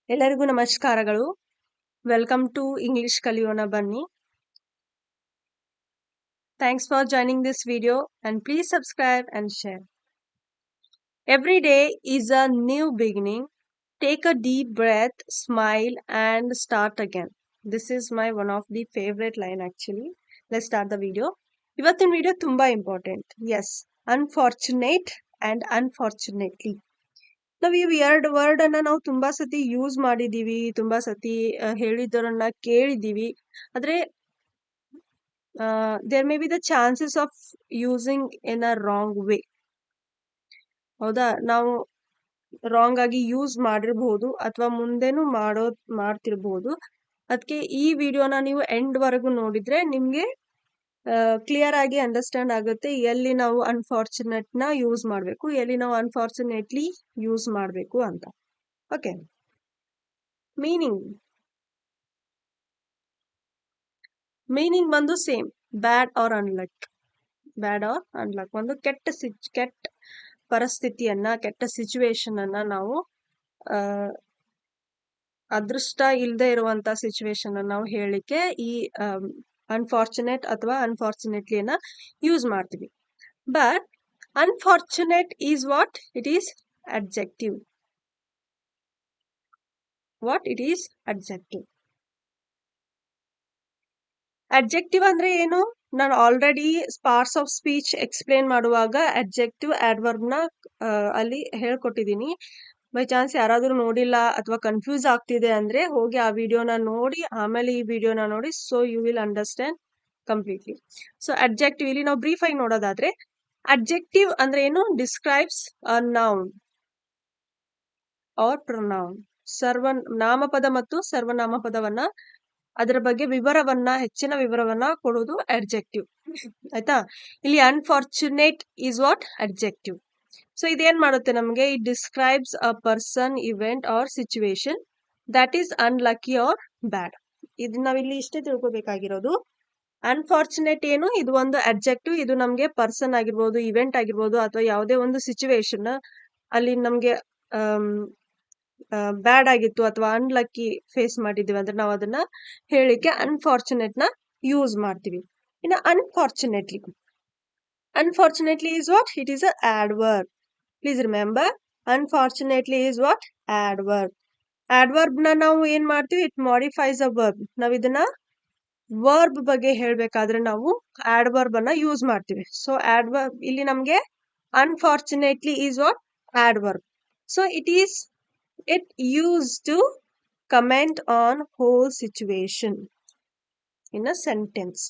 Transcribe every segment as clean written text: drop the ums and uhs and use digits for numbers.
ಎಲ್ಲರಿಗೂ ನಮಸ್ಕಾರಗಳು. Welcome to English ಕಲಿಯೋಣ ಬನ್ನಿ. Thanks for joining this video and please subscribe and share. Every day is a new beginning. Take a deep breath, smile and start again. This is my one of the favorite line actually. Let's start the video. ಇವತ್ತಿನ video ತುಂಬಾ important. Yes, unfortunate and unfortunately. ನಾವ್ ಈ ಎರಡು word ಅನ್ನ ನಾವು ತುಂಬಾ ಸತಿ use ಮಾಡಿದೀವಿ, ತುಂಬಾ ಸತಿ ಹೇಳಿದವರನ್ನ ಕೇಳಿದೀವಿ. ಆದ್ರೆ there may be the chances of using in a wrong way. ಹೌದಾ, ನಾವು ರಾಂಗ್ ಆಗಿ ಯೂಸ್ ಮಾಡಿರ್ಬಹುದು ಅಥವಾ ಮುಂದೆನೂ ಮಾಡ್ತಿರ್ಬಹುದು. ಅದಕ್ಕೆ ಈ ವಿಡಿಯೋನ ನೀವು ಎಂಡ್ ವರೆಗೂ ನೋಡಿದ್ರೆ ನಿಮ್ಗೆ ಕ್ಲಿಯರ್ ಆಗಿ ಅಂಡರ್ಸ್ಟ್ಯಾಂಡ್ ಆಗುತ್ತೆ ಎಲ್ಲಿ ನಾವು ಅನ್ಫಾರ್ಚುನೇಟ್ ನ ಯೂಸ್ ಮಾಡಬೇಕು, ಎಲ್ಲಿ ನಾವು ಅನ್ಫಾರ್ಚುನೇಟ್ಲಿ ಯೂಸ್ ಮಾಡಬೇಕು ಅಂತ. ಓಕೆ, ಮೀನಿಂಗ್ ಬಂದು ಸೇಮ್, ಬ್ಯಾಡ್ ಆರ್ ಅನ್ಲಕ್. ಬ್ಯಾಡ್ ಆರ್ ಅನ್ಲಕ್ ಒಂದು ಕೆಟ್ಟ ಪರಿಸ್ಥಿತಿಯನ್ನ, ಕೆಟ್ಟ ಸಿಚುವೇಶನ್ ಅನ್ನ ನಾವು ಅದೃಷ್ಟ ಇಲ್ಲದೆ ಇರುವಂತ ಸಿಚುವೇಶನ್ ಅನ್ನ ನಾವು ಹೇಳಿಕ್ಕೆ ಈ ಅನ್ಫಾರ್ಚುನೇಟ್ ಅಥವಾ ಅನ್ಫಾರ್ಚುನೇಟ್ಲಿ ಅನ್ನ ಯೂಸ್ ಮಾಡ್ತೀವಿ. But unfortunate is what it is adjective. What it is adjective. Adjective ಅಂದ್ರೆ ಏನು? ನಾನು already parts of speech explain ಮಾಡುವಾಗ ಅಡ್ಜೆಕ್ಟಿವ್ ಆಡ್ವರ್ಬ್ ನ ಅಲ್ಲಿ ಹೇಳ್ಕೊಟ್ಟಿದೀನಿ. ಬೈ ಚಾನ್ಸ್ ಯಾರಾದ್ರೂ ನೋಡಿಲ್ಲ ಅಥವಾ ಕನ್ಫ್ಯೂಸ್ ಆಗ್ತಿದೆ ಅಂದ್ರೆ ಹೋಗಿ ಆ ವಿಡಿಯೋನ ನೋಡಿ ಆಮೇಲೆ ಈ ವಿಡಿಯೋನ ನೋಡಿ. So you will understand completely. So adjective ಇಲ್ಲಿ ನಾವು ಬ್ರೀಫ್ ಆಗಿ ನೋಡೋದಾದ್ರೆ, ಅಡ್ಜೆಕ್ಟಿವ್ ಅಂದ್ರೆ ಏನು? Describes a noun or pronoun. ನಾಮಪದ ಮತ್ತು ಸರ್ವನಾಮಪದವನ್ನ, ಅದರ ಬಗ್ಗೆ ಹೆಚ್ಚಿನ ವಿವರವನ್ನ ಕೊಡೋದು ಅಡ್ಜೆಕ್ಟಿವ್. ಆಯ್ತಾ? ಇಲ್ಲಿ unfortunate is what? Adjective. So ಇದೇನ್ ಮಾಡುತ್ತೆ ನಮ್ಗೆ? It describes a person, event or situation that is unlucky or bad. ಇದು ನಾವಿಲ್ಲಿ ಇಷ್ಟೇ ತಿಳ್ಕೊಬೇಕಾಗಿರೋದು. ಅನ್ಫಾರ್ಚುನೇಟ್ ಏನು? ಇದು ಒಂದು ಅಡ್ಜೆಕ್ಟಿವ್. ಇದು ನಮ್ಗೆ ಪರ್ಸನ್ ಆಗಿರ್ಬೋದು, ಇವೆಂಟ್ ಆಗಿರ್ಬೋದು, ಅಥವಾ ಯಾವುದೇ ಒಂದು ಸಿಚುವೇಶನ್ ಅಲ್ಲಿ ನಮ್ಗೆ ಬ್ಯಾಡ್ ಆಗಿತ್ತು ಅಥವಾ ಅನ್ಲಕ್ಕಿ ಫೇಸ್ ಮಾಡಿದೀವಿ ಅಂದ್ರೆ ನಾವು ಅದನ್ನ ಹೇಳಿಕ್ಕೆ ಅನ್ಫಾರ್ಚುನೇಟ್ ನ ಯೂಸ್ ಮಾಡ್ತೀವಿ. ಇನ್ನು unfortunately is what? It is a adverb. Please remember, unfortunately is what? Adverb. Adverb ನ ನಾವು ಏನ್ ಮಾಡ್ತೀವಿ? It modifies a verb. ನಾವ್ ಇದನ್ನ ವರ್ಬ್ ಬಗ್ಗೆ ಹೇಳ್ಬೇಕಾದ್ರೆ ನಾವು adverb ಅನ್ನ ಯೂಸ್ ಮಾಡ್ತೀವಿ. ಸೊ adverb ಇಲ್ಲಿ ನಮ್ಗೆ unfortunately is what? Adverb. So it used to comment on whole situation in a sentence.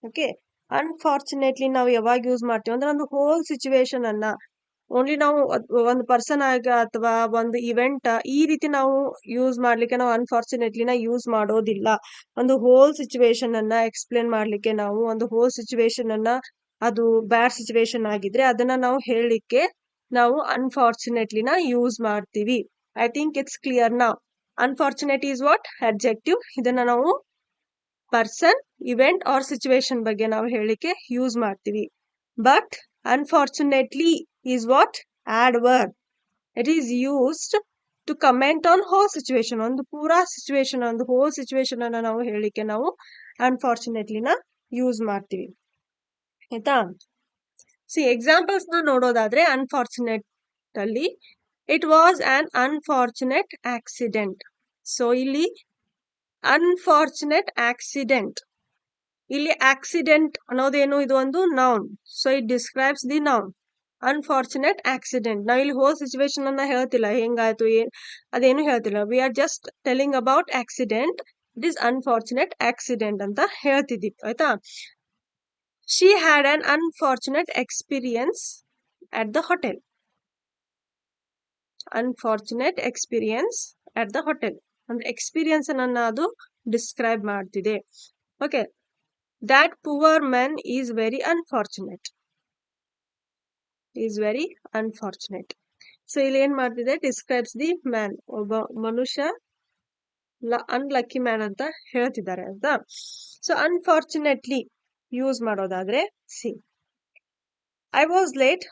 Okay, unfortunately ನಾವು ಯಾವಾಗ ಯೂಸ್ ಮಾಡ್ತೀವಿ ಅಂದ್ರೆ ಒಂದು ಹೋಲ್ ಸಿಚುವೇಶನ್ ಅನ್ನ, ಓನ್ಲಿ ನಾವು ಒಂದು ಪರ್ಸನ್ ಆಗ ಅಥವಾ ಒಂದು ಇವೆಂಟ್ ಈ ರೀತಿ ನಾವು ಯೂಸ್ ಮಾಡ್ಲಿಕ್ಕೆ ನಾವು ಅನ್ಫಾರ್ಚುನೇಟ್ಲಿನ ಯೂಸ್ ಮಾಡೋದಿಲ್ಲ. ಒಂದು ಹೋಲ್ ಸಿಚುವೇಶನ್ ಅನ್ನ ಎಕ್ಸ್ಪ್ಲೇನ್ ಮಾಡ್ಲಿಕ್ಕೆ, ನಾವು ಒಂದು ಹೋಲ್ ಸಿಚುವೇಶನ್ ಅನ್ನ, ಅದು ಬ್ಯಾಡ್ ಸಿಚುವೇಶನ್ ಆಗಿದ್ರೆ ಅದನ್ನ ನಾವು ಹೇಳಲಿಕ್ಕೆ ನಾವು ಅನ್ಫಾರ್ಚುನೇಟ್ಲಿನ ಯೂಸ್ ಮಾಡ್ತೀವಿ. I think it's clear now. Unfortunate is what? Adjective. ಇದನ್ನ ನಾವು ಪರ್ಸನ್, ಇವೆಂಟ್ ಆರ್ ಸಿಚುವೇಶನ್ ಬಗ್ಗೆ ನಾವು ಹೇಳಿಕೆ ಯೂಸ್ ಮಾಡ್ತೀವಿ. But unfortunately is what? Adverb. It is used to comment on whole situation. ಒಂದು ಪೂರಾ ಸಿಚುವೇಶನ್, ಒಂದು ಹೋಲ್ ಸಿಚುವೇಶನ್ ಅನ್ನ ನಾವು ಹೇಳಿಕೆ ನಾವು ಅನ್ಫಾರ್ಚುನೇಟ್ಲಿನ ಯೂಸ್ ಮಾಡ್ತೀವಿ. ಆಯ್ತಾ? ಸಿ ಎಕ್ಸಾಂಪಲ್ಸ್ ನ ನೋಡೋದಾದ್ರೆ, ಅನ್ಫಾರ್ಚುನೇಟ್ ಅಲ್ಲಿ it was an unfortunate accident. So ಇಲ್ಲಿ ಅನ್ಫಾರ್ಚುನೇಟ್ ಆಕ್ಸಿಡೆಂಟ್, ಇಲ್ಲಿ ಆಕ್ಸಿಡೆಂಟ್ ಅನ್ನೋದೇನು? ಇದು ಒಂದು noun. So it describes the noun. Unfortunate accident. ನಾವು ಇಲ್ಲಿ ಹೋಲ್ ಸಿಚುವೇಶನ್ ಅನ್ನ ಹೇಳ್ತಿಲ್ಲ, ಹೆಂಗಾಯ್ತು ಅದೇನು ಹೇಳ್ತಿಲ್ಲ. We are just telling about accident. It is unfortunate accident ಅಂತ ಹೇಳ್ತಿದ್ದೀವಿ. ಆಯ್ತಾ? She had an unfortunate experience at the hotel. Unfortunate experience at the hotel ಅಂದ್ರೆ experience ಅನ್ನ ಅದು ಡಿಸ್ಕ್ರೈಬ್ ಮಾಡ್ತಿದೆ. Okay, that poor man is very unfortunate. So ಇಲ್ಲಿ ಏನ್ ಮಾಡ್ತಿದೆ? Describes the man. ಒಬ್ಬ ಮನುಷ್ಯ ಅನ್ಲಕ್ಕಿ ಮ್ಯಾನ್ ಅಂತ ಹೇಳ್ತಿದ್ದಾರೆ ಅಂತ. ಸೊ ಅನ್ಫಾರ್ಚುನೇಟ್ಲಿ ಯೂಸ್ ಮಾಡೋದಾದ್ರೆ, C I was late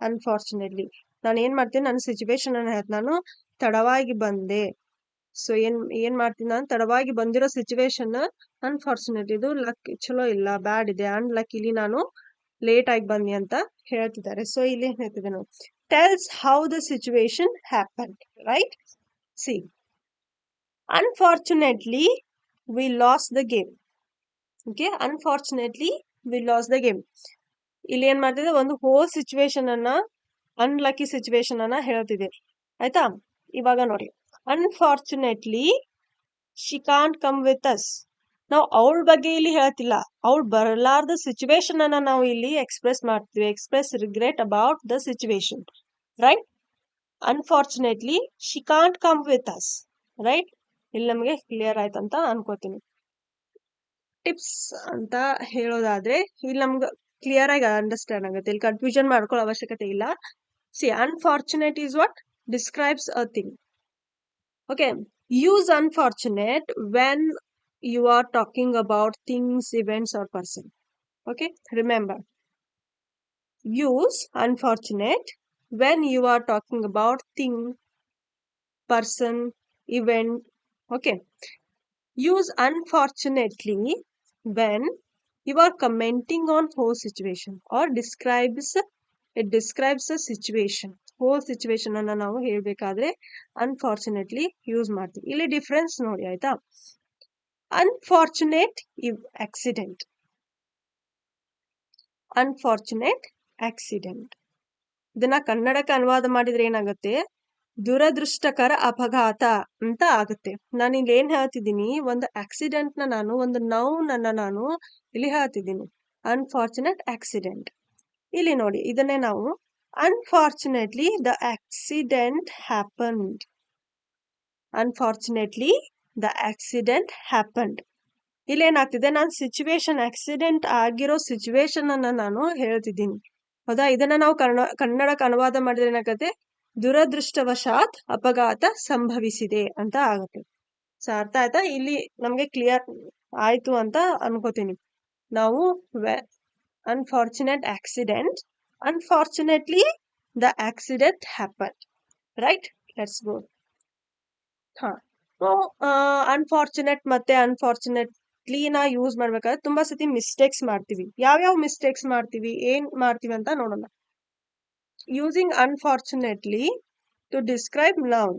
unfortunately. ನಾನು ಏನ್ ಮಾಡ್ತೀನಿ, ನನ್ನ ಸಿಚುವೇಶನ್ ಅನ್ನ ಹೇಳ್ತೀನಿ. ನಾನು ತಡವಾಗಿ ಬಂದೆ. ಸೊ ಏನ್ ಮಾಡ್ತೀನಿ, ನಾನು ತಡವಾಗಿ ಬಂದಿರೋ ಸಿಚುವೇಶನ್ ಅನ್ಫಾರ್ಚುನೇಟ್, ಇದು ಲಕ್ ಚಲೋ ಇಲ್ಲ, ಬ್ಯಾಡ್ ಇದೆ, ಅನ್ಲಕ್ಕಿಲಿ ನಾನು ಲೇಟ್ ಆಗಿ ಬನ್ನಿ ಅಂತ ಹೇಳ್ತಿದ್ದಾರೆ. ಸೊ ಇಲ್ಲಿ ಏನ್ ಹೇಳ್ತಿದೆ ನಾವು, tells how the situation happen, right. See, unfortunately we lost the game. Okay, unfortunately we lost the game. ಇಲ್ಲಿ ಏನ್ ಮಾಡ್ತಿದೆ, ಒಂದು ಹೋಲ್ ಸಿಚುವೇಶನ್ ಅನ್ನ, ಅನ್ಲಕ್ಕಿ ಸಿಚುವೇಶನ್ ಅನ್ನ ಹೇಳ್ತಿದೆ. ಆಯ್ತಾ? ಇವಾಗ ನೋಡಿ, unfortunately she can't come with us. ನಾವು ಅವಳ ಬಗ್ಗೆ ಇಲ್ಲಿ ಹೇಳ್ತಿಲ್ಲ, ಅವಳು ಬರಲಾರ್ದ ಸಿಚುವೇಶನ್ ಅನ್ನ ನಾವು ಇಲ್ಲಿ ಎಕ್ಸ್ಪ್ರೆಸ್ ಮಾಡ್ತೀವಿ. Express regret about the situation, right. Unfortunately she can't come with us, right. ಇಲ್ಲಿ ನಮಗೆ ಕ್ಲಿಯರ್ ಆಯ್ತು ಅಂತ ಅನ್ಕೋತೀನಿ. ಟಿಪ್ಸ್ ಅಂತ ಹೇಳೋದಾದ್ರೆ ಇಲ್ಲಿ ನಮ್ಗೆ ಕ್ಲಿಯರ್ ಆಗಿ ಅಂಡರ್ಸ್ಟ್ಯಾಂಡ್ ಆಗುತ್ತೆ, ಇಲ್ಲಿ ಕನ್ಫ್ಯೂಷನ್ ಮಾಡ್ಕೊಳ್ಳೋ ಅವಶ್ಯಕತೆ ಇಲ್ಲ. C, unfortunate is what describes a thing. Okay, use unfortunate when you are talking about things, events or person. Okay, remember, use unfortunate when you are talking about thing, person, event. Okay, use unfortunately when you are commenting on whole situation or it describes a situation. Whole situation ಅನ್ನ ನಾವು ಹೇಳ್ಬೇಕಾದ್ರೆ unfortunately use ಮಾಡ್ತೀವಿ. ಇಲ್ಲಿ difference ನೋಡಿ, ಆಯ್ತಾ. Unfortunate accident, unfortunate accident. ಇದನ್ನ ಕನ್ನಡಕ್ಕೆ ಅನುವಾದ ಮಾಡಿದ್ರೆ ಏನಾಗುತ್ತೆ, ದುರದೃಷ್ಟಕರ ಅಪಘಾತ ಅಂತ ಆಗುತ್ತೆ. ನಾನು ಇಲ್ಲಿ ಏನ್ ಹೇಳ್ತಿದ್ದೀನಿ, ಒಂದು ಆಕ್ಸಿಡೆಂಟ್ ನ ನಾನು, ಒಂದು ನೌನ್ ಅನ್ನ ನಾನು ಇಲ್ಲಿ ಹೇಳ್ತಿದ್ದೀನಿ, ಅನ್ಫಾರ್ಚುನೇಟ್ ಆಕ್ಸಿಡೆಂಟ್. ಇಲ್ಲಿ ನೋಡಿ, ಇದನ್ನೇ ನಾವು unfortunately the accident happened. Unfortunately the accident happened. ಇಲ್ಲಿ ಏನಾಗ್ತಿದೆ, ನಾನು ಸಿಚುವೇಶನ್, ಆಕ್ಸಿಡೆಂಟ್ ಆಗಿರೋ ಸಿಚುವೇಶನ್ ಅನ್ನ ನಾನು ಹೇಳ್ತಿದ್ದೀನಿ, ಹೌದಾ. ಇದನ್ನ ನಾವು ಕನ್ನಡಕ್ಕೆ ಅನುವಾದ ಮಾಡಿದ್ರೆ ಏನಾಗುತ್ತೆ, ದುರದೃಷ್ಟವಶಾತ್ ಅಪಘಾತ ಸಂಭವಿಸಿದೆ ಅಂತ ಆಗುತ್ತೆ. ಸೊ ಅರ್ಥ ಆಯ್ತಾ? ಇಲ್ಲಿ ನಮ್ಗೆ ಕ್ಲಿಯರ್ ಆಯ್ತು ಅಂತ ಅನ್ಕೋತೀನಿ. ನಾವು unfortunate accident, unfortunately the accident happened, right. Let's go. So unfortunate ಮತ್ತೆ unfortunately ನ ಯೂಸ್ ಮಾಡ್ಬೇಕಾದ್ರೆ ತುಂಬಾ ಸತಿ ಮಿಸ್ಟೇಕ್ಸ್ ಮಾಡ್ತೀವಿ. ಯಾವ್ಯಾವ ಮಿಸ್ಟೇಕ್ಸ್ ಮಾಡ್ತೀವಿ, ಏನ್ ಮಾಡ್ತೀವಿ ಅಂತ ನೋಡೋಣ. Using unfortunately to describe noun.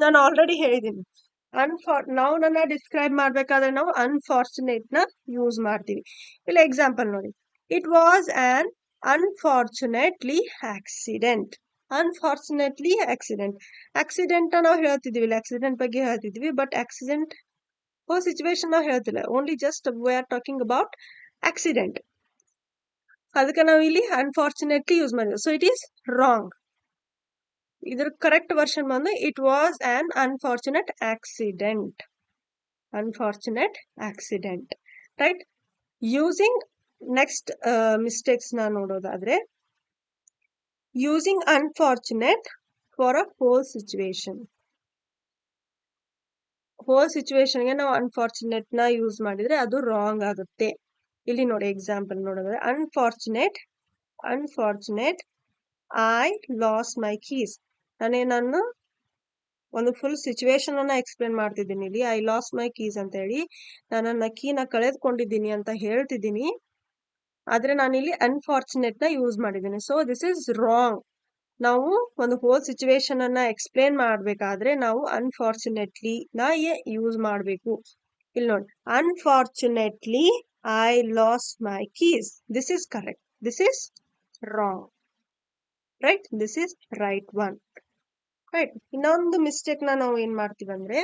ನಾನು ಆಲ್ರೆಡಿ ಹೇಳಿದ್ದೀನಿ, ನೌನ್ ಅನ್ನ ಡಿಸ್ಕ್ರೈಬ್ ಮಾಡ್ಬೇಕಾದ್ರೆ ನಾವು ಅನ್ಫಾರ್ಚುನೇಟ್ ನ ಯೂಸ್ ಮಾಡ್ತೀವಿ. ಇಲ್ಲ ಎಕ್ಸಾಂಪಲ್ ನೋಡಿ, it was on unfortunately accident. Unfortunately accident, accident ನಾವು ಹೇಳ್ತಿದೀವಿ, ಆಕ್ಸಿಡೆಂಟ್ ಬಗ್ಗೆ ಹೇಳ್ತಿದ್ವಿ, ಬಟ್ ಆಕ್ಸಿಡೆಂಟ್ ಸಿಚುವೇಶನ್ ನಾವು ಹೇಳ್ತಿಲ್ಲ, only just we are talking about accident. ಅದಕ್ಕೆ ನಾವು ಇಲ್ಲಿ ಅನ್ಫಾರ್ಚುನೇಟ್ಲಿ ಯೂಸ್ ಮಾಡಿದ್ವಿ. So it is wrong. ಇದ್ರ ಕರೆಕ್ಟ್ ವರ್ಷನ್ ಬಂದು it was an unfortunate accident. Unfortunate accident, right. Using next mistakes ನ ನೋಡೋದಾದ್ರೆ, using unfortunate for a whole situation. Whole ಸಿಚುವೇಶನ್ಗೆ ನಾವು ಅನ್ಫಾರ್ಚುನೇಟ್ ನ ಯೂಸ್ ಮಾಡಿದ್ರೆ ಅದು ರಾಂಗ್ ಆಗುತ್ತೆ. ಇಲ್ಲಿ ನೋಡಿ ಎಕ್ಸಾಂಪಲ್ ನೋಡಿದ್ರೆ, unfortunate I loss my keys. ನಾನು ಒಂದು ಫುಲ್ ಸಿಚುವೇಶನ್ ಅನ್ನ ಎಕ್ಸ್ಪ್ಲೇನ್ ಮಾಡ್ತಿದ್ದೀನಿ ಇಲ್ಲಿ. ಐ ಲಾಸ್ ಮೈ ಕೀಸ್ ಅಂತ ಹೇಳಿ ನಾನು ನನ್ನ ಕೀನ ಕಳೆದುಕೊಂಡಿದ್ದೀನಿ ಅಂತ ಹೇಳ್ತಿದ್ದೀನಿ, ಆದ್ರೆ ನಾನು ಇಲ್ಲಿ ಅನ್ಫಾರ್ಚುನೇಟ್ ನ ಯೂಸ್ ಮಾಡಿದ್ದೀನಿ. So this is wrong. ನಾವು ಒಂದು ಹೋಲ್ ಸಿಚುವೇಶನ್ ಅನ್ನ ಎಕ್ಸ್ಪ್ಲೇನ್ ಮಾಡ್ಬೇಕಾದ್ರೆ ನಾವು ಅನ್ಫಾರ್ಚುನೇಟ್ಲಿ ನ ಯೂಸ್ ಮಾಡ್ಬೇಕು. ಇಲ್ಲಿ ನೋಡಿ, unfortunately I loss my keys. This is correct, this is wrong, right. This is right one, right. ಇನ್ನೊಂದು ಮಿಸ್ಟೇಕ್ ನಾವು ಏನ್ ಮಾಡ್ತೀವಿ ಅಂದ್ರೆ,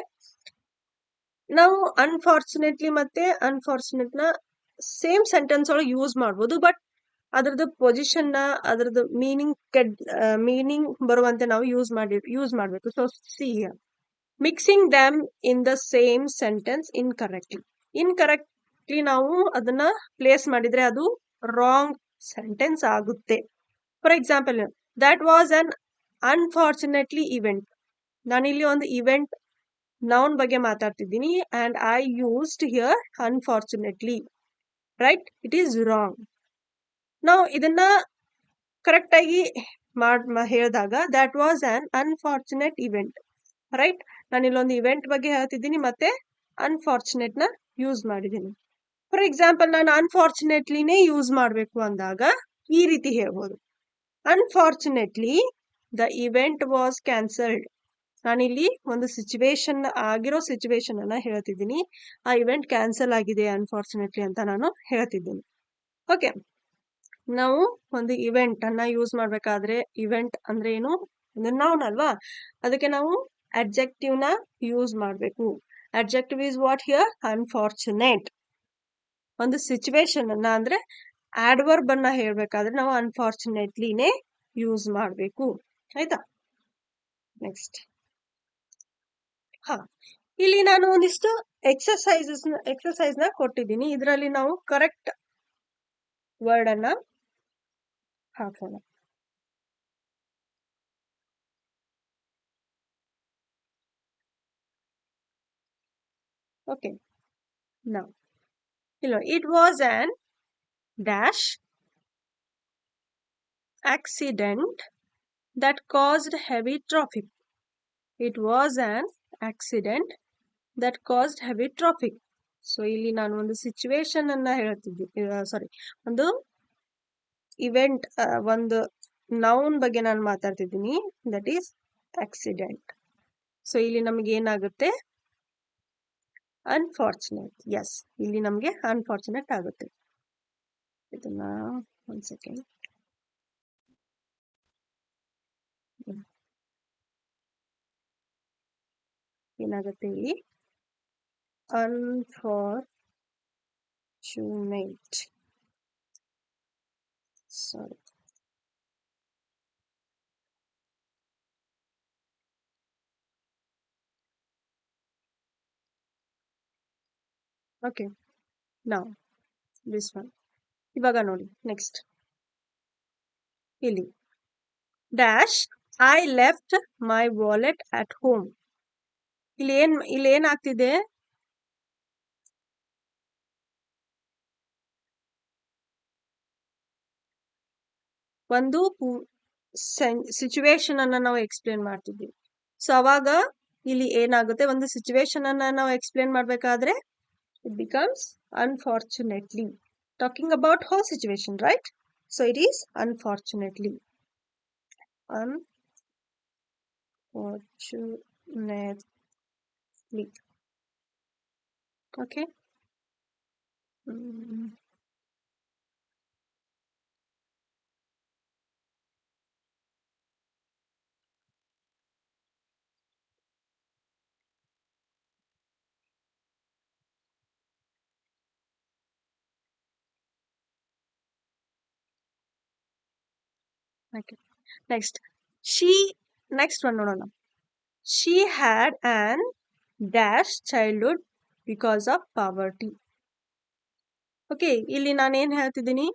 ನಾವು ಅನ್ಫಾರ್ಚುನೇಟ್ಲಿ ಮತ್ತೆ ಅನ್ಫಾರ್ಚುನೇಟ್ ನ ಸೇಮ್ ಸೆಂಟೆನ್ಸ್ ಒಳಗೆ ಯೂಸ್ ಮಾಡ್ಬೋದು, ಬಟ್ ಅದ್ರದ್ದು ಪೊಸಿಷನ್ ನ, ಅದ್ರದ್ದು ಮೀನಿಂಗ್ ಬರುವಂತೆ ನಾವು ಯೂಸ್ ಮಾಡ್ಬೇಕು. So C, mixing dum in the same sentence incorrectly ನಾವು ಅದನ್ನ ಪ್ಲೇಸ್ ಮಾಡಿದ್ರೆ ಅದು ರಾಂಗ್ ಸೆಂಟೆನ್ಸ್ ಆಗುತ್ತೆ. For example, that was an unfortunately event. ನಾನಿಲ್ಲಿ ಒಂದು ಇವೆಂಟ್ ನೌನ್ ಬಗ್ಗೆ ಮಾತಾಡ್ತಿದ್ದೀನಿ and I used here unfortunately, right. It is wrong. ನಾವು ಇದನ್ನ ಕರೆಕ್ಟ್ ಆಗಿ ಹೇಳಿದಾಗ that was an unfortunate event, right. ನಾನು ಇಲ್ಲೊಂದು ಇವೆಂಟ್ ಬಗ್ಗೆ ಹೇಳ್ತಿದ್ದೀನಿ ಮತ್ತೆ ಅನ್ಫಾರ್ಚುನೇಟ್ ನ ಯೂಸ್ ಮಾಡಿದ್ದೀನಿ. ಫಾರ್ ಎಕ್ಸಾಂಪಲ್ ನಾನು ಅನ್ಫಾರ್ಚುನೇಟ್ಲಿನೇ ಯೂಸ್ ಮಾಡಬೇಕು ಅಂದಾಗ ಈ ರೀತಿ ಹೇಳ್ಬೋದು, unfortunately the event was cancelled. ನಾನಿಲ್ಲಿ ಒಂದು ಆಗಿರೋ ಸಿಚುವೇಶನ್ ಅನ್ನ ಹೇಳ್ತಿದ್ದೀನಿ, ಆ ಇವೆಂಟ್ ಕ್ಯಾನ್ಸಲ್ ಆಗಿದೆ ಅನ್ಫಾರ್ಚುನೇಟ್ಲಿ ಅಂತ ನಾನು ಹೇಳ್ತಿದ್ದೀನಿ. ಓಕೆ, ನಾವು ಒಂದು ಇವೆಂಟ್ ಅನ್ನ ಯೂಸ್ ಮಾಡ್ಬೇಕಾದ್ರೆ, ಇವೆಂಟ್ ಅಂದ್ರೆ ಏನು, ಒಂದು ನೌನ್ ಅಲ್ವಾ, ಅದಕ್ಕೆ ನಾವು ಅಡ್ಜೆಕ್ಟಿವ್ ನ ಯೂಸ್ ಮಾಡಬೇಕು. Adjective is what here, unfortunate. ಒಂದು ಸಿಚುವೇಶನ್ ಅನ್ನ ಅಂದ್ರೆ ಆಡ್ವರ್ಬ್ ಅನ್ನ ಹೇಳ್ಬೇಕಾದ್ರೆ ನಾವು ಅನ್ಫಾರ್ಚುನೇಟ್ಲಿನೇ ಯೂಸ್ ಮಾಡಬೇಕು, ಆಯ್ತಾ. ನೆಕ್ಸ್ಟ್, ಇಲ್ಲಿ ನಾನು ಒಂದಿಷ್ಟು ಎಕ್ಸರ್ಸೈಸ್ ನ ಕೊಟ್ಟಿದ್ದೀನಿ. ಇದರಲ್ಲಿ ನಾವು ಕರೆಕ್ಟ್ ವರ್ಡ್ ಅನ್ನ ಹಾಕೋಣ. Okay, now it was an dash accident that caused heavy traffic. It was an accident that caused heavy traffic. So ಇಲ್ಲಿ ನಾನು ಒಂದು ಸಿಚುವೇಶನ್ ಅನ್ನ ಹೇಳ್ತಿದ್ದೀನಿ, ಒಂದು ಇವೆಂಟ್, ಒಂದು ನೌನ್ ಬಗ್ಗೆ ನಾನು ಮಾತಾಡ್ತಿದ್ದೀನಿ, ದಟ್ ಈಸ್ ಆಕ್ಸಿಡೆಂಟ್. ಸೊ ಇಲ್ಲಿ ನಮ್ಗೆ ಏನಾಗುತ್ತೆ, ಅನ್ಫಾರ್ಚುನೇಟ್. ಎಸ್, ಇಲ್ಲಿ ನಮ್ಗೆ ಅನ್ಫಾರ್ಚುನೇಟ್ ಆಗುತ್ತೆ. ಇದನ್ನ ಒಂದ್ ಸೆಕೆಂಡ್, ಏನಾಗುತ್ತೆ ಇಲ್ಲಿ, ಅನ್ಫಾರ್ಚುನೇಟ್, ಸಾರಿ, ಓಕೆ. ನಾವು ದಿಸ್ ಒನ್ ಇವಾಗ ನೋಡಿ. ನೆಕ್ಸ್ಟ್, ಇಲ್ಲಿ dash I left my wallet at home. ಇಲ್ಲಿ ಏನಾಗ್ತಿದೆ, ಒಂದು ಸಿಚುವೇಶನ್ ಅನ್ನ ನಾವು ಎಕ್ಸ್ಪ್ಲೇನ್ ಮಾಡ್ತಿದ್ವಿ. ಸೊ ಅವಾಗ ಇಲ್ಲಿ ಏನಾಗುತ್ತೆ, ಒಂದು ಸಿಚುವೇಶನ್ ಅನ್ನ ನಾವು ಎಕ್ಸ್ಪ್ಲೇನ್ ಮಾಡ್ಬೇಕಾದ್ರೆ it becomes unfortunately, talking about whole situation, right? So it is unfortunately, okay. Okay, next one ನೋಡೋಣ. She had an dash childhood because of poverty. Okay, ಇಲ್ಲಿ ನಾನು ಏನ್ ಹೇಳ್ತಿದ್ದೀನಿ,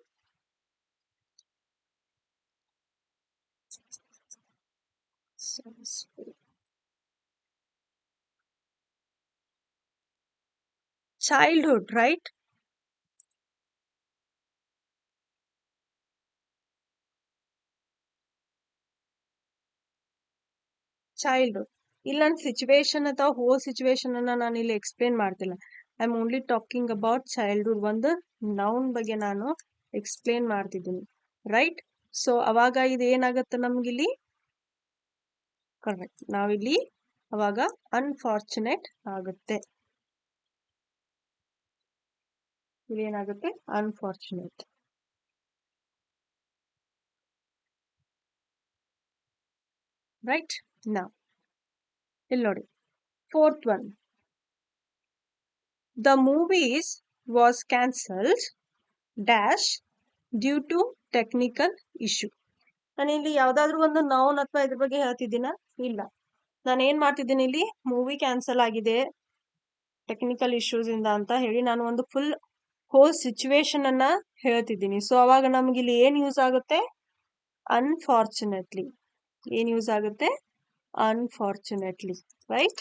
childhood, right? ಚೈಲ್ಡ್ಹುಡ್. ಇಲ್ಲಿ ನನ್ನ ಸಿಚುವೇಶನ್ ಅಥವಾ ಹೋಲ್ ಸಿಚುವೇಶನ್ ಅನ್ನ ನಾನು ಇಲ್ಲಿ ಎಕ್ಸ್ಪ್ಲೇನ್ ಮಾಡ್ತಿಲ್ಲ. I am only talking about childhood. ಒಂದು ನೌನ್ ಬಗ್ಗೆ ನಾನು ಎಕ್ಸ್ಪ್ಲೇನ್ ಮಾಡ್ತಿದ್ದೀನಿ, ರೈಟ್. ಸೊ ಅವಾಗ ಇದು ಏನಾಗುತ್ತೆ ನಮ್ಗಿಲ್ಲಿ, ಕರೆಕ್ಟ್, ನಾವಿಲ್ಲಿ ಅವಾಗ ಅನ್ಫಾರ್ಚುನೇಟ್ ಆಗುತ್ತೆ. ಇಲ್ಲಿ ಏನಾಗುತ್ತೆ, ಅನ್ಫಾರ್ಚುನೇಟ್, ರೈಟ್. ನಾವು ಇಲ್ಲಿ ನೋಡಿ, fourth one, the movies was cancelled dash due to technical issue. ನಾನು ಇಲ್ಲಿ ಯಾವ್ದಾದ್ರು ಒಂದು ನೌನ್ ಅಥವಾ ಇದ್ರ ಬಗ್ಗೆ ಹೇಳ್ತಿದ್ದೀನ, ಇಲ್ಲ. ನಾನು ಏನ್ ಮಾಡ್ತಿದ್ದೀನಿ, ಇಲ್ಲಿ ಮೂವಿ ಕ್ಯಾನ್ಸಲ್ ಆಗಿದೆ ಟೆಕ್ನಿಕಲ್ ಇಶ್ಯೂಸ್ ಇಂದ ಅಂತ ಹೇಳಿ ನಾನು ಒಂದು ಫುಲ್ ಹೋಲ್ ಸಿಚುವೇಶನ್ ಅನ್ನ ಹೇಳ್ತಿದ್ದೀನಿ. ಸೊ ಅವಾಗ ನಮ್ಗೆ ಇಲ್ಲಿ ಏನ್ ಯೂಸ್ ಆಗುತ್ತೆ, ಅನ್ಫಾರ್ಚುನೇಟ್ಲಿ. ಏನ್ ಯೂಸ್ ಆಗುತ್ತೆ, ಅನ್ಫಾರ್ಚುನೇಟ್ಲಿ, ರೈಟ್.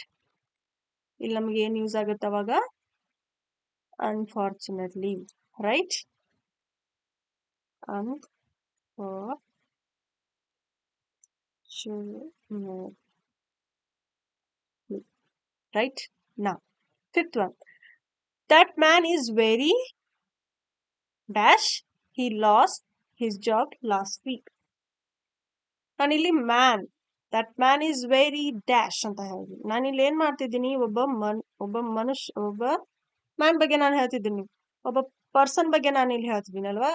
ಇಲ್ಲಿ ನಮ್ಗೆ ಏನ್ ಯೂಸ್ ಆಗುತ್ತೆ ಅವಾಗ, unfortunately, right. unfortunately. Right? Now, fifth one. That man is very dash. He lost his job last week. ನಾನಿಲ್ಲಿ man that man is very dash ಅಂತ ಹೇಳಿದ್ವಿ. ನಾನಿಲ್ಲಿ ಏನ್ ಮಾಡ್ತಿದ್ದೀನಿ, ಒಬ್ಬ ಮ್ಯಾನ್ ಬಗ್ಗೆ ನಾನು ಹೇಳ್ತಿದ್ದೀನಿ, ಒಬ್ಬ ಪರ್ಸನ್ ಬಗ್ಗೆ ನಾನು ಇಲ್ಲಿ ಹೇಳ್ತಿದ್ದೀನಿ ಅಲ್ವಾ.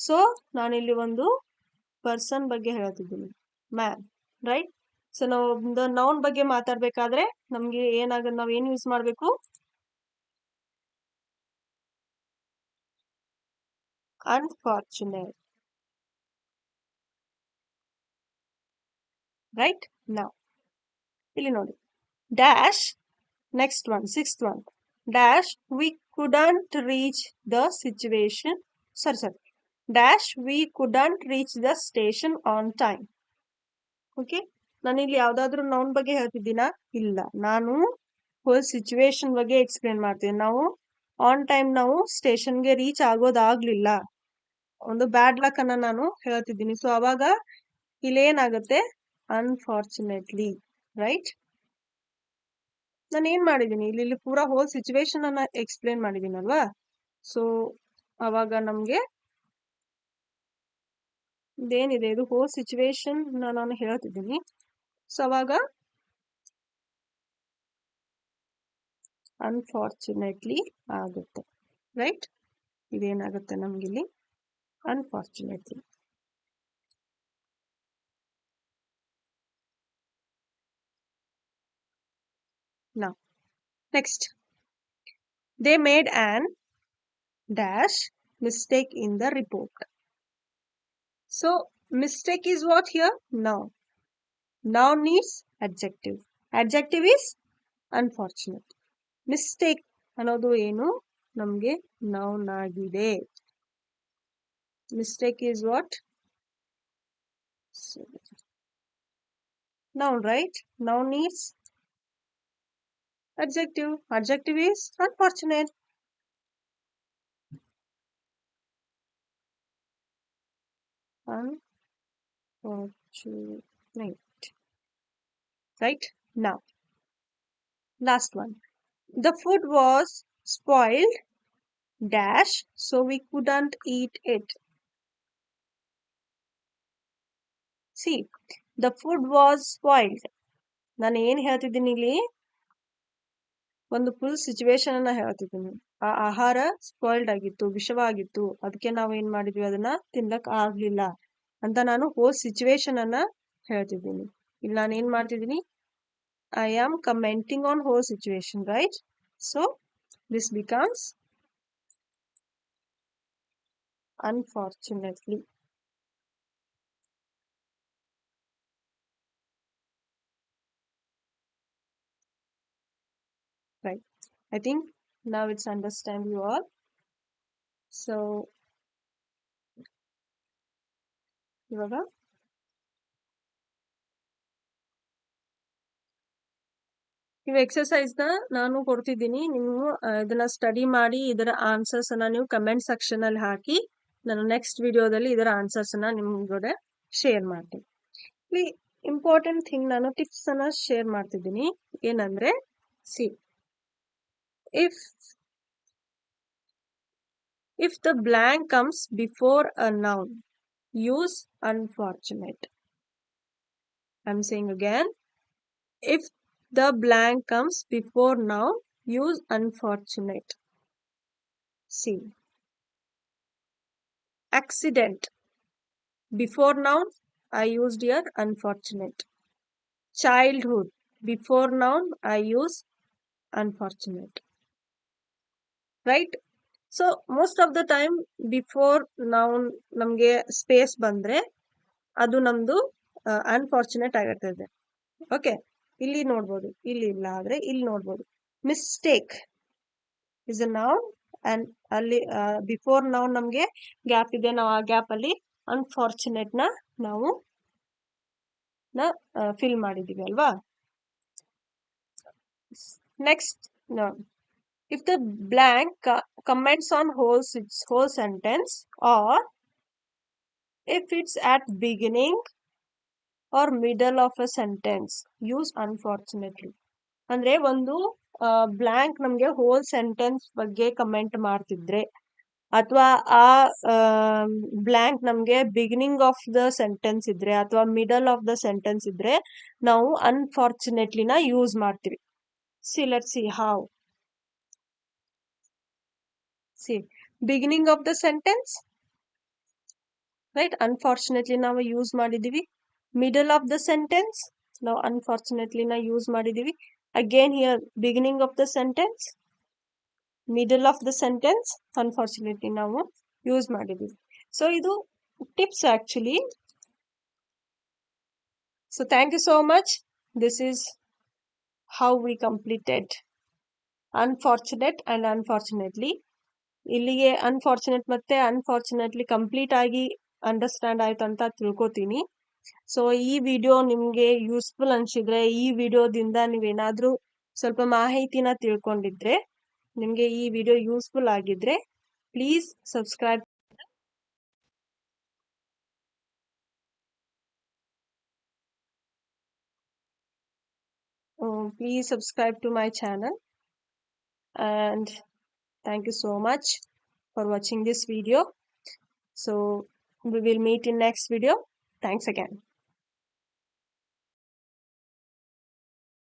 ಸೊ ನಾನಿಲ್ಲಿ ಒಂದು ಪರ್ಸನ್ ಬಗ್ಗೆ ಹೇಳ್ತಿದ್ದೀನಿ, ಮ್ಯಾನ್. ರೈಟ್. ಸೊ ನಾವು ಒಂದು ನೌನ್ ಬಗ್ಗೆ ಮಾತಾಡ್ಬೇಕಾದ್ರೆ ನಮ್ಗೆ ನಾವ್ ಏನ್ ಯೂಸ್ ಮಾಡ್ಬೇಕು, ಅನ್ಫಾರ್ಚುನೇಟ್. ರೈಟ್. ನಾವು ಇಲ್ಲಿ ನೋಡಿ, dash. Next one, sixth one. Dash V couldn't reach the situation, sorry, dash V couldn't reach the station on time. Okay, ನಾನಿಲ್ಲಿ ಯಾವ್ದಾದ್ರು ನೌನ್ ಬಗ್ಗೆ ಹೇಳ್ತಿದ್ದೀನಾ? ಇಲ್ಲ, ನಾನು ಹೋಲ್ ಸಿಚುವೇಶನ್ ಬಗ್ಗೆ ಎಕ್ಸ್ಪ್ಲೇನ್ ಮಾಡ್ತೀನಿ. ನಾವು ಆನ್ ಟೈಮ್ ನಾವು ಸ್ಟೇಷನ್ಗೆ ರೀಚ್ ಆಗೋದಾಗ್ಲಿಲ್ಲ, ಒಂದು ಬ್ಯಾಡ್ ಲಕ್ ಅನ್ನ ನಾನು ಹೇಳ್ತಿದ್ದೀನಿ. ಸೊ ಅವಾಗ ಇಲ್ಲೇನಾಗುತ್ತೆ, ಅನ್ಫಾರ್ಚುನೇಟ್ಲಿ. ರೈಟ್. ನಾನು ಏನ್ ಮಾಡಿದೀನಿ ಇಲ್ಲಿ ಪೂರಾ ಹೋಲ್ ಸಿಚುವೇಶನ್ ಅನ್ನ ಎಕ್ಸ್ಪ್ಲೇನ್ ಮಾಡಿದೀನಲ್ವಾ. ಸೊ ಅವಾಗ ನಮ್ಗೆ ಇದೇನಿದೆ, ಇದು ಹೋಲ್ ಸಿಚುವೇಶನ್ ನಾನು ಹೇಳ್ತಿದ್ದೀನಿ. ಸೊ ಅವಾಗ ಅನ್ಫಾರ್ಚುನೇಟ್ಲಿ ಆಗುತ್ತೆ. ರೈಟ್. ಇದೇನಾಗುತ್ತೆ ನಮ್ಗಿಲ್ಲಿ, unfortunately. Now, next. They made an dash mistake in the report. So, mistake is what here? Noun. Noun needs adjective. Adjective is unfortunate. Mistake ಅನ್ನೋದು ಏನು, ನಮ್ಗೆ noun ಆಗಿದೆ. Mistake is what? Noun, right? Noun needs adjective. Adjective is unfortunate. Unfortunate. Right? Now, last one. The food was spoiled dash, so we couldn't eat it. See, the food was spoiled. ನಾನು ಏನ್ ಹೇಳ್ತಿದ್ದೀನಿ ಇಲ್ಲಿ, ಒಂದು full situation ಅನ್ನ ಹೇಳ್ತಿದ್ದೀನಿ. ಆ ಆಹಾರ spoiled ಆಗಿತ್ತು, ವಿಷವಾಗಿತ್ತು, ಅದಕ್ಕೆ ನಾವು ಏನ್ ಮಾಡಿದ್ವಿ, ಅದನ್ನ ತಿನ್ಲಕ್ ಆಗ್ಲಿಲ್ಲ ಅಂತ ನಾನು ಹೋಲ್ ಸಿಚುವೇಶನ್ ಅನ್ನ ಹೇಳ್ತಿದ್ದೀನಿ. ಇಲ್ಲಿ ನಾನು ಏನ್ ಮಾಡ್ತಿದ್ದೀನಿ, I am commenting on whole situation. Right. So this becomes unfortunately. Right. I think now it's understand you all. So ಇವಾಗ ನೀವು ಎಕ್ಸರ್ಸೈಸ್ ನ ನಾನು ಕೊಡ್ತಿದ್ದೀನಿ, ನೀವು ಇದನ್ನ ಸ್ಟಡಿ ಮಾಡಿ ಇದರ ಆನ್ಸರ್ಸ್ ಅನ್ನ ನೀವು ಕಮೆಂಟ್ ಸೆಕ್ಷನ್ ಅಲ್ಲಿ ಹಾಕಿ, ನಾನು ನೆಕ್ಸ್ಟ್ ವಿಡಿಯೋದಲ್ಲಿ ಇದರ ಆನ್ಸರ್ಸ್ ಅನ್ನ ನಿಮ್ಗೂടെ ಶೇರ್ ಮಾಡ್ತೀನಿ. ಇಲ್ಲಿ ಇಂಪಾರ್ಟೆಂಟ್ ಥಿಂಗ್, ನಾನು ಟಿಪ್ಸ್ ಅನ್ನ ಶೇರ್ ಮಾಡ್ತಿದ್ದೀನಿ. ಏನಂದ್ರೆ, C, if the blank comes before a noun, use unfortunate. I'm saying again, if the blank comes before noun, use unfortunate. See, accident, before noun, I used here unfortunate. Childhood, before noun, I use unfortunate. Right? So most of the time before noun ನಮ್ಗೆ space ಬಂದ್ರೆ ಅದು ನಮ್ದು unfortunate ಆಗಿರ್ತದೆ. Okay, ಇಲ್ಲಿ ನೋಡ್ಬೋದು, ಇಲ್ಲಿ ಇಲ್ಲ ಆದ್ರೆ ಇಲ್ಲಿ ನೋಡ್ಬೋದು. Mistake is a noun and ಅಲ್ಲಿ ಬಿಫೋರ್ ನೌನ್ ನಮ್ಗೆ ಗ್ಯಾಪ್ ಇದೆ, ನಾವು ಆ ಗ್ಯಾಪ್ ಅಲ್ಲಿ ಅನ್ಫಾರ್ಚುನೇಟ್ ನ ನಾವು ಫಿಲ್ ಮಾಡಿದೀವಿ ಅಲ್ವಾ. Next, if the blank comments on whole sentence, or if it's at beginning or middle of a sentence. Use unfortunately. ಅಂದ್ರೆ ಒಂದು ಬ್ಲಾಂಕ್ ನಮ್ಗೆ ಹೋಲ್ ಸೆಂಟೆನ್ಸ್ ಬಗ್ಗೆ ಕಮೆಂಟ್ ಮಾಡ್ತಿದ್ರೆ ಅಥವಾ ಆ ಬ್ಲಾಂಕ್ ನಮ್ಗೆ ಬಿಗಿನಿಂಗ್ ಆಫ್ ದ ಸೆಂಟೆನ್ಸ್ ಇದ್ರೆ ಅಥವಾ ಮಿಡಲ್ ಆಫ್ ದ ಸೆಂಟೆನ್ಸ್ ಇದ್ರೆ ನಾವು ಅನ್ಫಾರ್ಚುನೇಟ್ಲಿನ ಯೂಸ್ ಮಾಡ್ತೀವಿ. Let's see how. See beginning of the sentence right unfortunately ನಾವು ಯೂಸ್ ಮಾಡಿದೀವಿ. ಮಿಡಲ್ ಆಫ್ ದ ಸೆಂಟೆನ್ಸ್ ನಾವು ಅನ್ಫಾರ್ಚುನೇಟ್ಲಿ ಯೂಸ್ ಮಾಡಿದೀವಿ. Again here beginning of the sentence, middle of the sentence unfortunately ನಾವು use ಮಾಡಿದೀವಿ. ಸೊ ಇದು tips actually. So thank you so much. This is how we completed unfortunate and unfortunately. ಇಲ್ಲಿಗೆ unfortunate ಮತ್ತೆ unfortunately complete ಆಗಿ understand ಆಯ್ತು ಅಂತ ತಿಳ್ಕೊತೀನಿ. So ಈ ವಿಡಿಯೋ ನಿಮ್ಗೆ ಯೂಸ್ಫುಲ್ ಅನ್ಸಿದ್ರೆ, ಈ ವಿಡಿಯೋದಿಂದ ನೀವೇನಾದ್ರೂ ಸ್ವಲ್ಪ ಮಾಹಿತಿನ ತಿಳ್ಕೊಂಡಿದ್ರೆ, ನಿಮ್ಗೆ ಈ ವಿಡಿಯೋ ಯೂಸ್ಫುಲ್ ಆಗಿದ್ರೆ please subscribe. Please subscribe to my channel, and thank you so much for watching this video. So we will meet in next video. Thanks again.